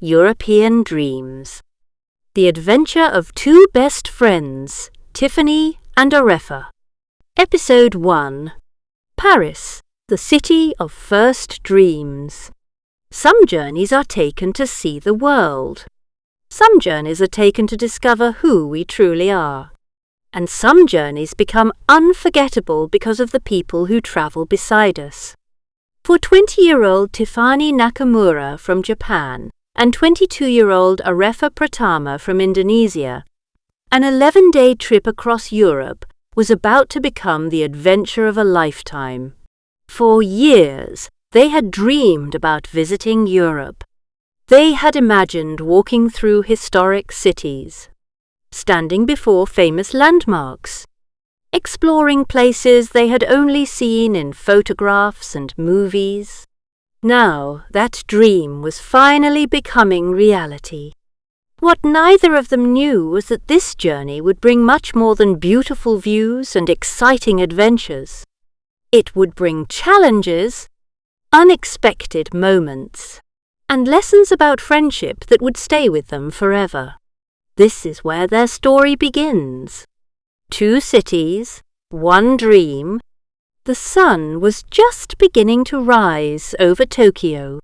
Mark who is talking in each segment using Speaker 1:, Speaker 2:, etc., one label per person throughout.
Speaker 1: European Dreams. The Adventure of Two Best Friends, Tiffany and Arefa. Episode 1. Paris, the City of First Dreams. Some journeys are taken to see the world. Some journeys are taken to discover who we truly are. And some journeys become unforgettable because of the people who travel beside us. For 20-year-old Tiffany Nakamura from Japan and 22-year-old Arefa Pratama from Indonesia, an 11-day trip across Europe was about to become the adventure of a lifetime. For years, they had dreamed about visiting Europe. They had imagined walking through historic cities, standing before famous landmarks, exploring places they had only seen in photographs and movies. Now that dream was finally becoming reality. What neither of them knew was that this journey would bring much more than beautiful views and exciting adventures. It would bring challenges, unexpected moments, and lessons about friendship that would stay with them forever. This is where their story begins. 2 cities, 1 dream. The sun was just beginning to rise over Tokyo.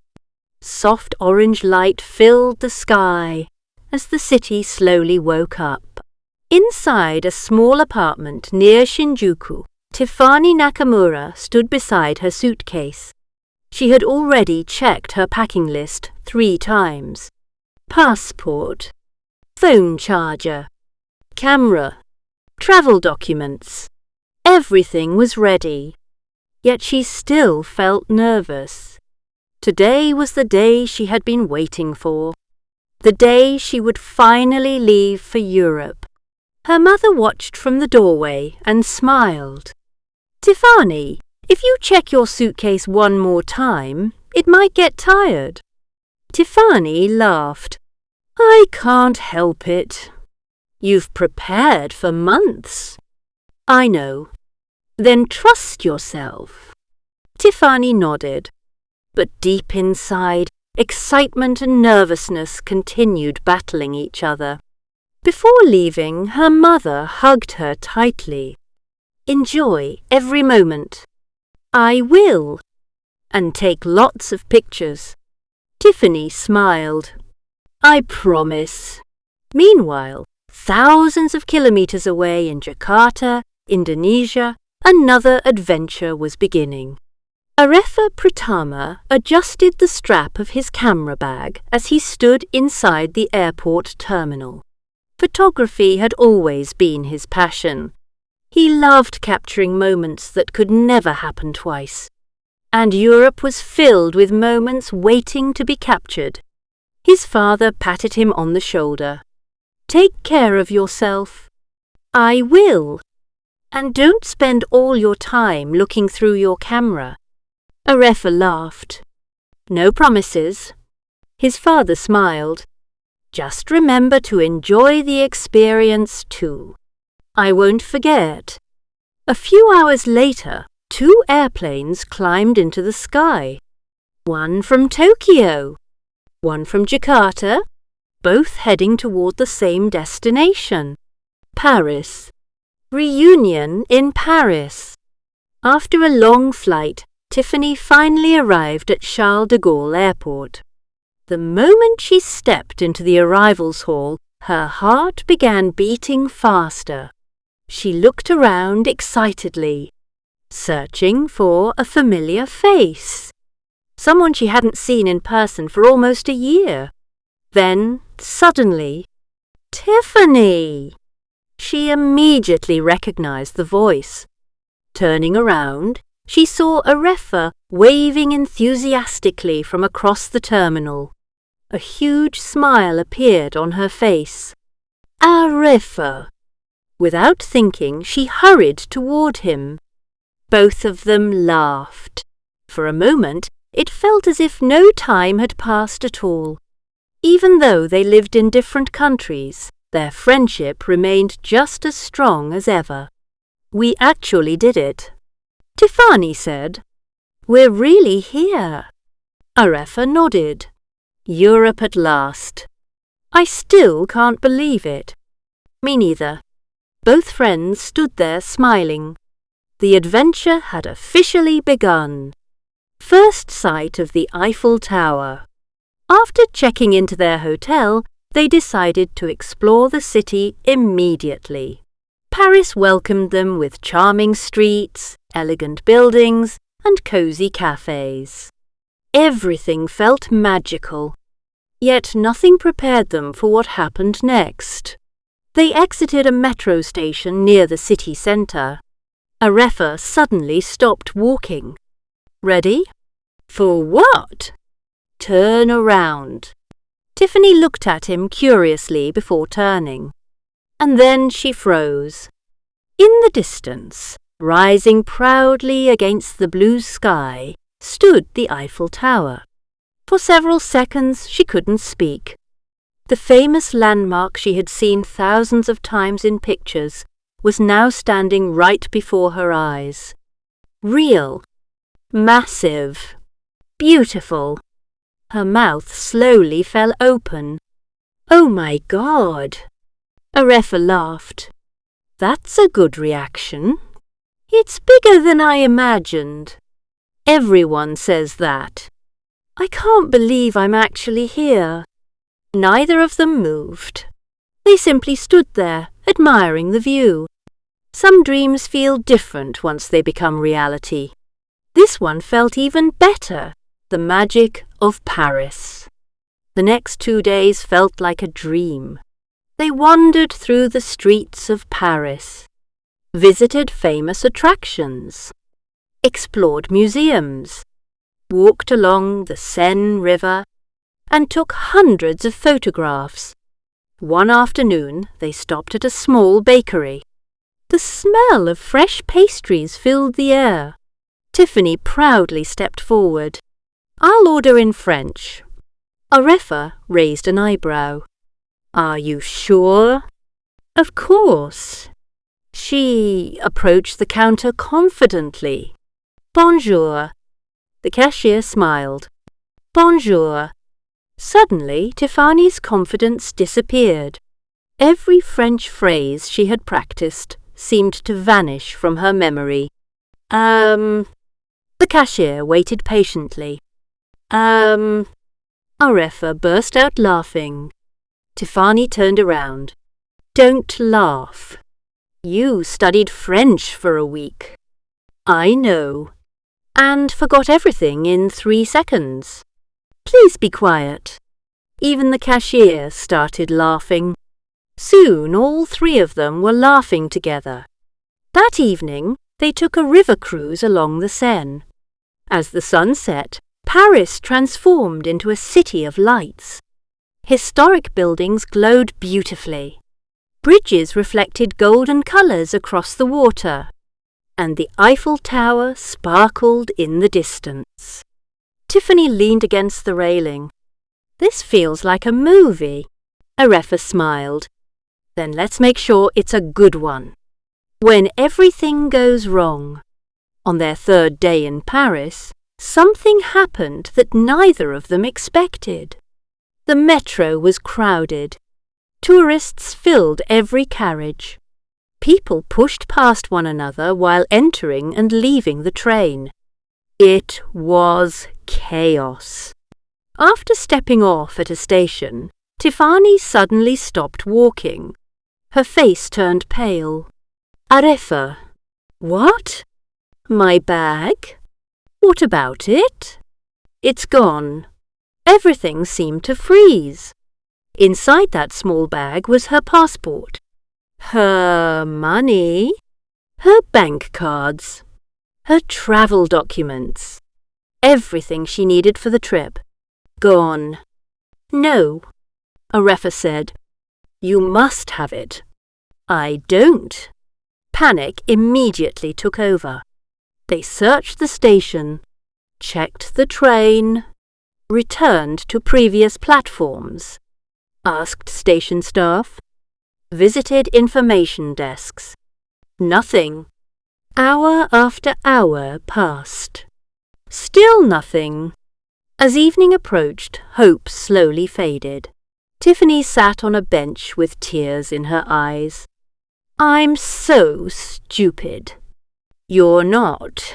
Speaker 1: Soft orange light filled the sky as the city slowly woke up. Inside a small apartment near Shinjuku, Tiffany Nakamura stood beside her suitcase. She had already checked her packing list 3 times. Passport, phone charger, camera, travel documents. Everything was ready. Yet she still felt nervous. Today was the day she had been waiting for. The day she would finally leave for Europe. Her mother watched from the doorway and smiled. "Tiffany, if you check your suitcase one more time, it might get tired." Tiffany laughed. "I can't help it. You've prepared for months." "I know. Then trust yourself." Tiffany nodded. But deep inside, excitement and nervousness continued battling each other. Before leaving, her mother hugged her tightly. "Enjoy every moment." "I will. And take lots of pictures." Tiffany smiled. "I promise." Meanwhile, thousands of kilometers away in Jakarta, Indonesia, another adventure was beginning. Arefa Pratama adjusted the strap of his camera bag as he stood inside the airport terminal. Photography had always been his passion. He loved capturing moments that could never happen twice. And Europe was filled with moments waiting to be captured. His father patted him on the shoulder. "Take care of yourself." "I will. And don't spend all your time looking through your camera." Arefa laughed. "No promises." His father smiled. "Just remember to enjoy the experience too." "I won't forget." A few hours later, 2 airplanes climbed into the sky. One from Tokyo, one from Jakarta, both heading toward the same destination, Paris. Reunion in Paris. After a long flight, Tiffany finally arrived at Charles de Gaulle Airport. The moment she stepped into the arrivals hall, her heart began beating faster. She looked around excitedly, searching for a familiar face. Someone she hadn't seen in person for almost a year. Then, suddenly, Tiffany! She immediately recognized the voice. Turning around, she saw Arefa waving enthusiastically from across the terminal. A huge smile appeared on her face. "Arefa!" Without thinking, she hurried toward him. Both of them laughed. For a moment, it felt as if no time had passed at all. Even though they lived in different countries, their friendship remained just as strong as ever. "We actually did it," Tiffany said. "We're really here." Arefa nodded. Europe at last. I still can't believe it. Me neither. Both friends stood there smiling. The adventure had officially begun. First sight of the Eiffel Tower. After checking into their hotel, they decided to explore the city immediately. Paris welcomed them with charming streets, elegant buildings, and cozy cafes. Everything felt magical. Yet nothing prepared them for what happened next. They exited a metro station near the city centre. Arefa suddenly stopped walking. Ready? For what? Turn around. Tiffany looked at him curiously before turning. And then she froze. In the distance, rising proudly against the blue sky, stood the Eiffel Tower. For several seconds she couldn't speak. The famous landmark she had seen thousands of times in pictures was now standing right before her eyes. Real, massive, beautiful. Her mouth slowly fell open. Oh my God! Arefa laughed. That's a good reaction. It's bigger than I imagined. Everyone says that. I can't believe I'm actually here. Neither of them moved. They simply stood there, admiring the view. Some dreams feel different once they become reality. This one felt even better, the magic of Paris. The next 2 days felt like a dream. They wandered through the streets of Paris, visited famous attractions, explored museums, walked along the Seine River, and took hundreds of photographs. One afternoon, they stopped at a small bakery. The smell of fresh pastries filled the air. Tiffany proudly stepped forward. I'll order in French. Arefa raised an eyebrow. Are you sure? Of course. She approached the counter confidently. Bonjour. The cashier smiled. Bonjour. Suddenly, Tiffany's confidence disappeared. Every French phrase she had practiced seemed to vanish from her memory. The cashier waited patiently. Arefa burst out laughing. Tiffany turned around. Don't laugh. You studied French for a week. I know. And forgot everything in 3 seconds. Please be quiet. Even the cashier started laughing. Soon all 3 of them were laughing together. That evening, they took a river cruise along the Seine. As the sun set, Paris transformed into a city of lights. Historic buildings glowed beautifully. Bridges reflected golden colours across the water, and the Eiffel Tower sparkled in the distance. Tiffany leaned against the railing. This feels like a movie. Arefa smiled. Then let's make sure it's a good one. When everything goes wrong. On their 3rd day in Paris, something happened that neither of them expected. The metro was crowded. Tourists filled every carriage. People pushed past one another while entering and leaving the train. It was chaos. After stepping off at a station, Tiffany suddenly stopped walking. Her face turned pale. Arefa. What? My bag? What about it? It's gone. Everything seemed to freeze. Inside that small bag was her passport, her money, her bank cards, her travel documents, everything she needed for the trip. Gone. No, Arefa said. You must have it. I don't. Panic immediately took over. They searched the station, checked the train, returned to previous platforms, asked station staff, visited information desks. Nothing. Hour after hour passed. Still nothing. As evening approached, hope slowly faded. Tiffany sat on a bench with tears in her eyes. "I'm so stupid." "You're not.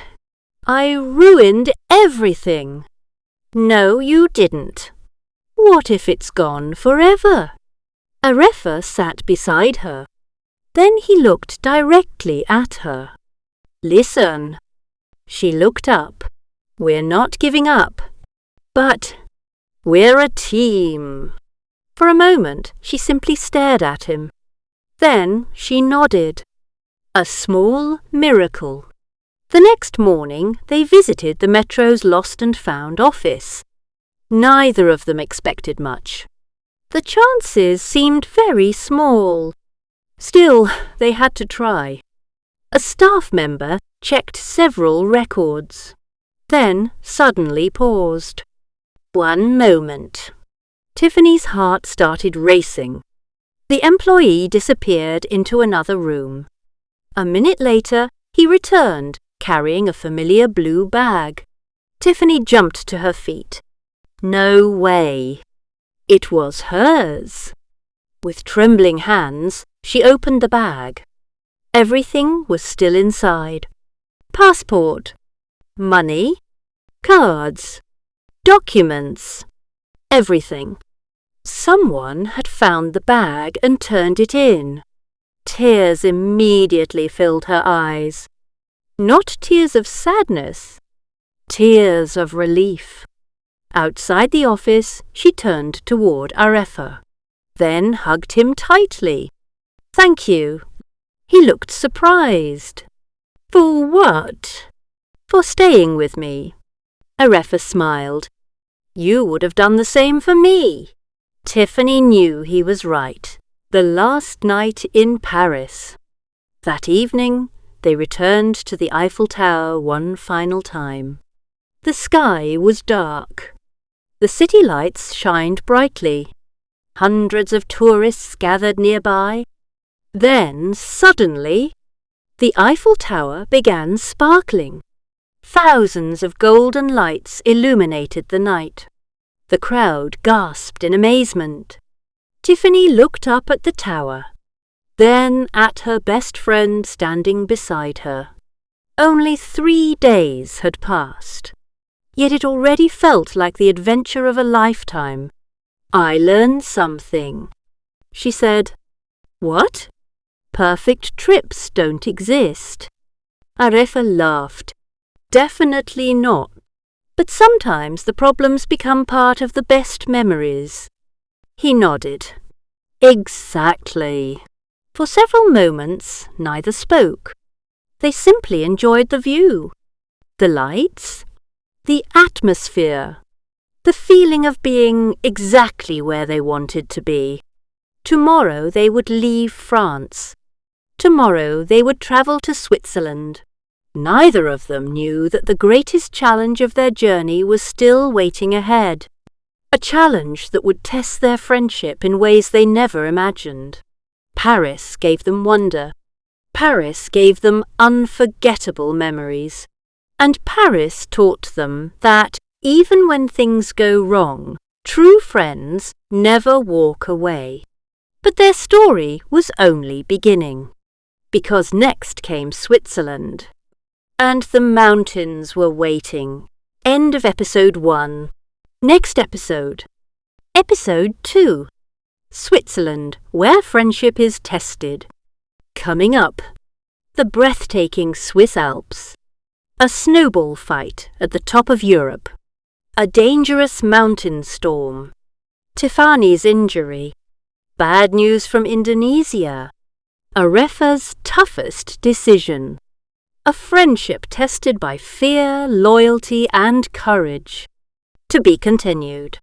Speaker 1: I ruined everything." "No, you didn't." "What if it's gone forever?" Arefa sat beside her. Then he looked directly at her. "Listen." She looked up. "We're not giving up. But we're a team." For a moment, she simply stared at him. Then she nodded. A small miracle. The next morning, they visited the Metro's Lost and Found office. Neither of them expected much. The chances seemed very small. Still, they had to try. A staff member checked several records, then suddenly paused. One moment. Tiffany's heart started racing. The employee disappeared into another room. A minute later, he returned, carrying a familiar blue bag. Tiffany jumped to her feet. No way. It was hers. With trembling hands, she opened the bag. Everything was still inside. Passport, money, cards, documents, everything. Someone had found the bag and turned it in. Tears immediately filled her eyes. Not tears of sadness, tears of relief. Outside the office, she turned toward Arefa, then hugged him tightly. "Thank you." He looked surprised. "For what?" "For staying with me." Arefa smiled. "You would have done the same for me." Tiffany knew he was right. The last night in Paris. That evening, they returned to the Eiffel Tower one final time. The sky was dark. The city lights shined brightly. Hundreds of tourists gathered nearby. Then, suddenly, the Eiffel Tower began sparkling. Thousands of golden lights illuminated the night. The crowd gasped in amazement. Tiffany looked up at the tower, then at her best friend standing beside her. Only 3 days had passed, yet it already felt like the adventure of a lifetime. "I learned something," she said. "What?" "Perfect trips don't exist." Arefa laughed. "Definitely not. But sometimes the problems become part of the best memories." He nodded. "Exactly." For several moments, neither spoke. They simply enjoyed the view, the lights, the atmosphere, the feeling of being exactly where they wanted to be. Tomorrow they would leave France. Tomorrow they would travel to Switzerland. Neither of them knew that the greatest challenge of their journey was still waiting ahead. A challenge that would test their friendship in ways they never imagined. Paris gave them wonder. Paris gave them unforgettable memories. And Paris taught them that, even when things go wrong, true friends never walk away. But their story was only beginning. Because next came Switzerland. And the mountains were waiting. End of episode 1. Next episode. Episode 2. Switzerland, where friendship is tested. Coming up. The breathtaking Swiss Alps. A snowball fight at the top of Europe. A dangerous mountain storm. Tiffany's injury. Bad news from Indonesia. Arefa's toughest decision. A friendship tested by fear, loyalty, and courage. To be continued.